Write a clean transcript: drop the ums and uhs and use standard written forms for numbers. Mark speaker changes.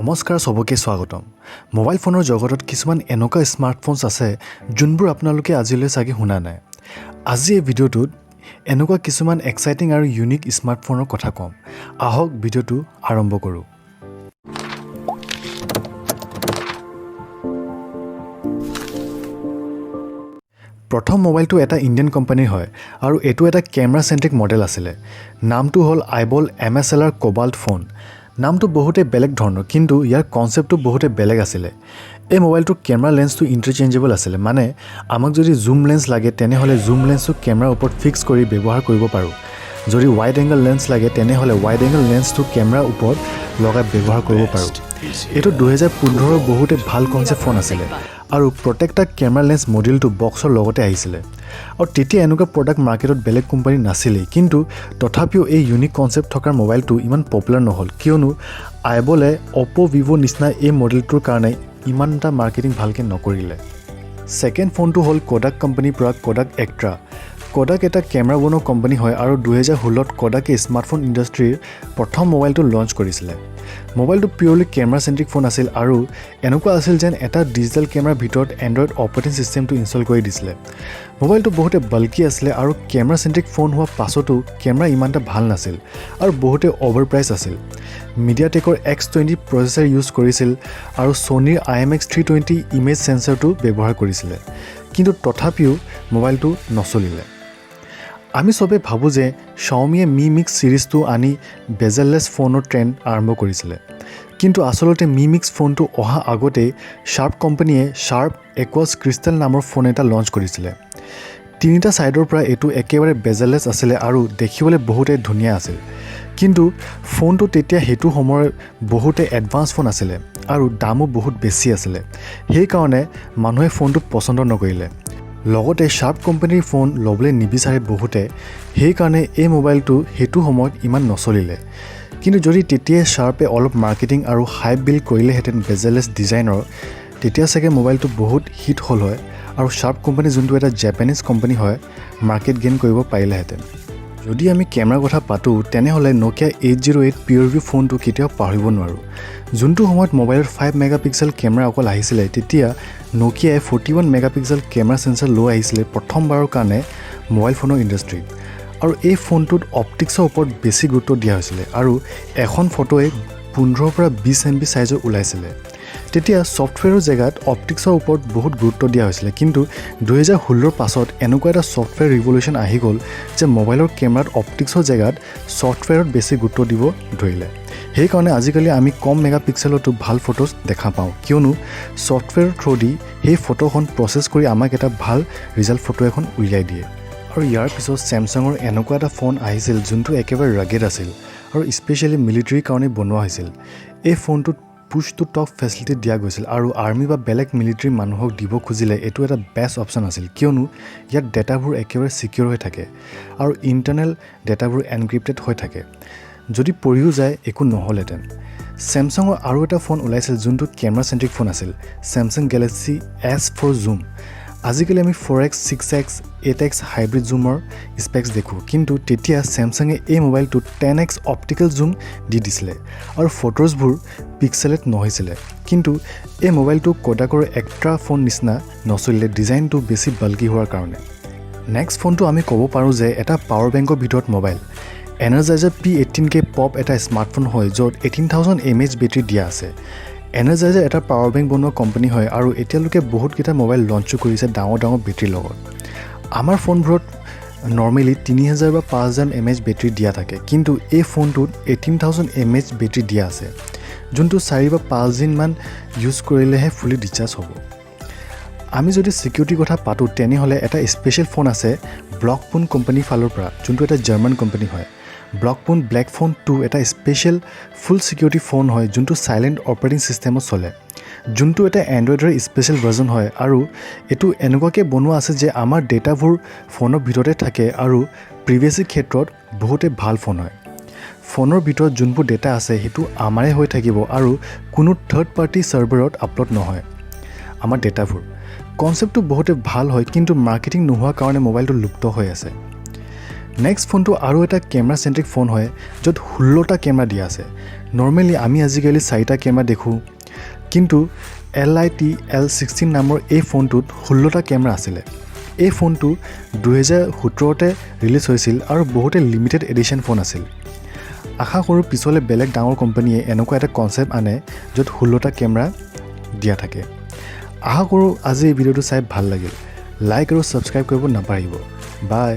Speaker 1: নমস্কাৰ সবকে স্বাগতম। মোবাইল ফোনৰ জগতত কিছুমান এনেকুৱা স্মাৰ্টফোনছ আছে যোনবোৰ আপোনালোকে আজিলৈ চাগে শুনা নাই। আজি এই ভিডিঅ'টোত এনেকুৱা কিছুমান এক্সাইটিং আৰু ইউনিক স্মাৰ্টফোনৰ কথা ক'ম। আহক ভিডিঅ'টো আৰম্ভ কৰোঁ। প্ৰথম মোবাইলটো এটা ইণ্ডিয়ান কোম্পানীৰ হয় আৰু এইটো এটা কেমেৰা চেন্ট্ৰিক মডেল আছিলে। নামটো হ'ল আইবল MSLR কোবাল্ট ফোন। নামটো বহুতে বেলেগ ধৰণৰ কিন্তু ইয়াৰ কনচেপ্টটো বহুতে বেলেগ আছিলে। এই মোবাইলটোৰ কেমেৰা লেন্সটো ইণ্টাৰচেঞ্জেবল আছিলে, মানে আমাক যদি জুম লেন্স লাগে তেনেহ'লে জুম লেন্সটো কেমেৰাৰ ওপৰত ফিক্স কৰি ব্যৱহাৰ কৰিব পাৰোঁ। যদি ৱাইড এংগল লেন্স লাগে তেনেহ'লে ৱাইড এংগল লেন্সটো কেমেৰাৰ ওপৰত লগাই ব্যৱহাৰ কৰিব পাৰোঁ। এইটো 2015 বহুতে ভাল কনচেপ্ট ফোন আছিলে আৰু প্ৰত্যেকটা কেমেৰা লেন্স মডিউলটো বক্সৰ লগতে আহিছিলে। আৰু তেতিয়া এনেকুৱা প্ৰডাক্ট মাৰ্কেটত বেলেগ কোম্পানী নাছিলেই, কিন্তু তথাপিও এই ইউনিক কনচেপ্ট থকাৰ মোবাইলটো ইমান পপুলাৰ নহ'ল, কিয়নো আইবলে অপো ভিভো নিচিনা এই মডেলটোৰ কাৰণে ইমান এটা মাৰ্কেটিং ভালকৈ নকৰিলে। ছেকেণ্ড ফোনটো হ'ল কোডাক কোম্পানীৰ পৰা কোডাক এক্ট্ৰা। কোডাক এটা কেমেৰা বনোৱা কোম্পানী হয় আৰু 2016ত কোডাকে স্মাৰ্টফোন ইণ্ডাষ্ট্ৰীৰ প্ৰথম মোবাইলটো লঞ্চ কৰিছিলে। মোবাইলটো পিয়ৰলি কেমেৰা চেন্ট্ৰিক ফোন আছিল আৰু এনেকুৱা আছিল যেন এটা ডিজিটেল কেমেৰাৰ ভিতৰত এণ্ড্ৰইড অপাৰেটিং ছিষ্টেমটো ইনষ্টল কৰি দিছিলে। মোবাইলটো বহুতে বাল্কি আছিলে আৰু কেমেৰা চেন্ট্ৰিক ফোন হোৱাৰ পাছতো কেমেৰা ইমান এটা ভাল নাছিল আৰু বহুতে অভাৰ প্ৰাইচ আছিল। মিডিয়াটেকৰ X20 প্ৰচেছৰ ইউজ কৰিছিল আৰু ছনীৰ IMX 320 ইমেজ চেঞ্চৰটো ব্যৱহাৰ কৰিছিলে, কিন্তু তথাপিও মোবাইলটো নচলিলে। আমি চবে ভাবোঁ যে Xiaomiয়ে Mi Mix চিৰিজটো আনি বেজেললেছ ফোনৰ ট্ৰেণ্ড আৰম্ভ কৰিছিলে, কিন্তু আচলতে Mi Mix ফোনটো অহা আগতেই শাৰ্প কোম্পানীয়ে শাৰ্প একুৱাছ ক্ৰিষ্টেল নামৰ ফোন এটা লঞ্চ কৰিছিলে। তিনিটা ছাইডৰ পৰা এইটো একেবাৰে বেজেললেছ আছিলে আৰু দেখিবলৈ বহুতে ধুনীয়া আছিল, কিন্তু ফোনটো তেতিয়া সেইটো সময়ৰ বহুতে এডভান্স ফোন আছিলে আৰু দামো বহুত বেছি আছিলে। সেইকাৰণে মানুহে ফোনটো পচন্দ নকৰিলে। লগতে শাৰ্প কোম্পানীৰ ফোন ল'বলৈ নিবিচাৰে বহুতে, সেইকাৰণে এই মোবাইলটো সেইটো সময়ত ইমান নচলিলে। কিন্তু যদি তেতিয়াই শাৰ্পে অলপ মাৰ্কেটিং আৰু হাইপ বিল্ড কৰিলেহেঁতেন বেজেলেছ ডিজাইনৰ, তেতিয়া চাগে মোবাইলটো বহুত হিট হ'ল হয় আৰু শাৰ্প কোম্পানী যোনটো এটা জাপানিজ কোম্পানী হয় মাৰ্কেট গেইন কৰিব পাৰিলেহেঁতেন। যদি আমি কেমেৰাৰ কথা পাতোঁ তেনেহ'লে Nokia 808 PureView ফোনটো কেতিয়াও পাহৰিব নোৱাৰোঁ। যোনটো সময়ত মোবাইলত 5 মেগাপিক্সেল কেমেৰা অকল আহিছিলে, তেতিয়া Nokiaই 41 মেগাপিক্সেল কেমেৰা চেঞ্চৰ লৈ আহিছিলে প্ৰথমবাৰৰ কাৰণে মোবাইল ফোনৰ ইণ্ডাষ্ট্ৰীত। আৰু এই ফোনটোত অপটিক্সৰ ওপৰত বেছি গুৰুত্ব দিয়া হৈছিলে আৰু এখন ফটোৱে 15 পৰা 20 MB চাইজৰ ওলাইছিলে। তেতিয়া ছফ্টৱেৰৰ জেগাত অপটিক্সৰ ওপৰত বহুত গুৰুত্ব দিয়া হৈছিলে, কিন্তু 2016ৰ পাছত এনেকুৱা এটা ছফ্টৱেৰ ৰিভলিউশ্যন আহি গ'ল যে মোবাইলৰ কেমেৰাত অপটিক্সৰ জেগাত ছফ্টৱেৰত বেছি গুৰুত্ব দিব ধৰিলে। সেইকাৰণে আজিকালি আমি কম মেগাপিক্সেলতো ভাল ফটোজ দেখা পাওঁ, কিয়নো ছফ্টৱেৰৰ থ্ৰুদি সেই ফটোখন প্ৰচেছ কৰি আমাক এটা ভাল ৰিজাল্ট ফটো এখন উলিয়াই দিয়ে। আৰু ইয়াৰ পিছত ছেমছাঙৰ এনেকুৱা এটা ফোন আহিছিল যোনটো একেবাৰে ৰাগেড আছিল আৰু স্পেচিয়েলি মিলিটাৰীৰ কাৰণে বনোৱা হৈছিল। এই ফোনটোত পুছ টু টক ফেচিলিটি দিয়া গৈছিল আৰু আৰ্মি বা বেলেগ মিলিটাৰী মানুহক দিব খুজিলে এইটো এটা বেষ্ট অপশ্যন আছিল, কিয়নো ইয়াত ডেটাবোৰ একেবাৰে ছিকিউৰ হৈ থাকে আৰু ইণ্টাৰনেল ডেটাবোৰ এনক্ৰিপ্টেড হৈ থাকে। যদি পৰিও যায় একো নহ'লহেঁতেন। ছেমছাঙৰ আৰু এটা ফোন ওলাইছিল যোনটো কেমেৰা চেন্ট্ৰিক ফোন আছিল, ছেমছাং গেলেক্সি S4 জুম। আজিকালি আমি 4x, 6x, 8x hybrid জুমৰ specs দেখোঁ, কিন্তু তেতিয়া ছেমছাঙে এই মোবাইলটোত 10x অপটিকেল জুম দি দিছিলে আৰু ফটোজবোৰ পিক্সেলেট নহৈছিলে। কিন্তু এই মোবাইলটো কোডাকৰ এক্ট্ৰা ফোন নিচিনা নচলিলে ডিজাইনটো বেছি বাল্কি হোৱাৰ কাৰণে। নেক্সট ফোনটো আমি ক'ব পাৰোঁ যে এটা পাৱাৰ বেংকৰ ভিতৰত মোবাইল। এনাৰ্জাইজাৰ P18K পপ এটা স্মাৰ্টফোন হয় য'ত 18,000 mAh বেটাৰী দিয়া আছে। এনাৰ্জাইজাৰ এটা পাৱাৰ বেংক বনোৱা কোম্পানী হয় আৰু এতিয়ালৈকে বহুতকেইটা মোবাইল লঞ্চো কৰিছে ডাঙৰ ডাঙৰ বেটাৰীৰ লগত। আমাৰ ফোনবোৰত নৰ্মেলি 3000 বা 5000 mAh বেটাৰী দিয়া থাকে, কিন্তু এই ফোনটোত 18,000 mAh বেটাৰী দিয়া আছে, যোনটো 4 বা 5 দিনমান ইউজ কৰিলেহে ফুলি ৰিচাৰ্জ হ'ব। আমি যদি ছিকিউৰিটিৰ কথা পাতোঁ তেনেহ'লে এটা স্পেচিয়েল ফোন আছে ব্লকপুন কোম্পানীৰ ফালৰ পৰা, যোনটো এটা জাৰ্মান কোম্পানী হয়। ব্লকপুন ব্লেক ফোন 2 এটা স্পেচিয়েল ফুল ছিকিউৰিটি ফোন হয় যোনটো চাইলেণ্ট অপাৰেটিং ছিষ্টেমত চলে, যোনটো এটা এণ্ড্ৰইডৰ স্পেচিয়েল ভাৰ্জন হয় আৰু এইটো এনেকুৱাকৈ বনোৱা আছে যে আমাৰ ডেটাবোৰ ফোনৰ ভিতৰতে থাকে আৰু প্ৰিভেচিৰ ক্ষেত্ৰত বহুতে ভাল ফোন হয়। ফোনৰ ভিতৰত যোনবোৰ ডেটা আছে সেইটো আমাৰে হৈ থাকিব আৰু কোনো থাৰ্ড পাৰ্টি ছাৰ্ভাৰত আপলোড নহয় আমাৰ ডেটাবোৰ। কনচেপ্টটো বহুতে ভাল হয়, কিন্তু মাৰ্কেটিং নোহোৱাৰ কাৰণে মোবাইলটো লুপ্ত হৈ আছে। নেক্সট ফোনটো আৰু এটা কেমেৰা চেণ্ট্ৰিক ফোন হয় য'ত 16টা কেমেৰা দিয়া আছে। নৰ্মেলি আমি আজিকালি 4টা কেমেৰা দেখোঁ, কিন্তু LITL16 নামৰ এই ফোনটোত 16টা কেমেৰা আছিলে। এই ফোনটো 2017তে ৰিলিজ হৈছিল আৰু বহুতে লিমিটেড এডিশ্যন ফোন আছিল। আশা কৰোঁ পিছলৈ বেলেগ ডাঙৰ কোম্পানীয়ে এনেকুৱা এটা কনচেপ্ট আনে য'ত 16টা কেমেৰা দিয়া থাকে। আশা কৰোঁ আজি এই ভিডিঅ'টো চাই ভাল লাগিল। লাইক আৰু ছাবস্ক্ৰাইব কৰিব নাপাহৰিব। বাই।